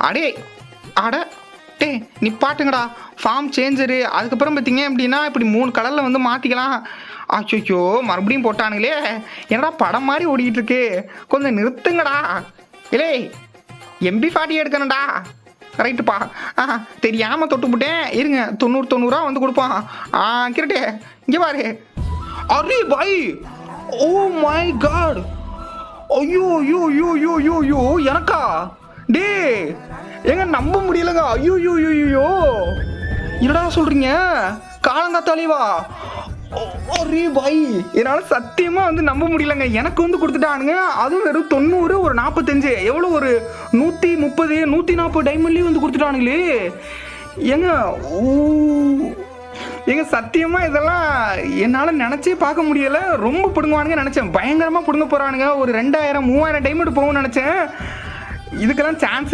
அடே அட டே நிப்பாட்டுங்கடா. Form changer அதுக்கப்புறம் பார்த்தீங்க அப்படின்னா இப்படி 3 கலரில் வந்து மாற்றிக்கலாம். அச்சோ மறுபடியும் போட்டானுங்களே. என்னடா படம் மாதிரி ஓடிக்கிட்டு இருக்கு. கொஞ்சம் நிறுத்துங்கடா. இல்லை MP40 எடுக்கணும்டா. ரைட்டுப்பா. தெரியாமல் தொட்டுப்புட்டேன். இருங்க 90 வந்து கொடுப்பான். கிரட்டே இங்கே பாரு. அரே பாய், ஓ மை காட். ஐயோ ஐயோ ஐயோ ஐயோ ஐயோ ஐயோ எனக்கா டே எங்க நம்ப முடியலங்க. ஐயோ ஐயோ ஐயோ என்னடா சொல்றீங்க? காலங்காத்தாலேவா? அரே பாய், என்னால் சத்தியமாக வந்து நம்ப முடியலங்க. எனக்கு வந்து கொடுத்துட்டானுங்க. அதுவும் வெறும் 90 ஒரு 45 எவ்வளோ ஒரு 130 140 டைமண்ட்லேயும் வந்து கொடுத்துட்டானுங்களே. ஏங்க ஏங்க சத்தியமாக இதெல்லாம் என்னால் நினச்சே பார்க்க முடியலை. ரொம்ப பிடுங்குவானுங்க நினச்சேன். பயங்கரமாக பிடுங்க போகிறானுங்க. ஒரு 2000 3000 டைமண்ட் போகும்னு நினச்சேன். இதுக்கெல்லாம் சான்ஸ்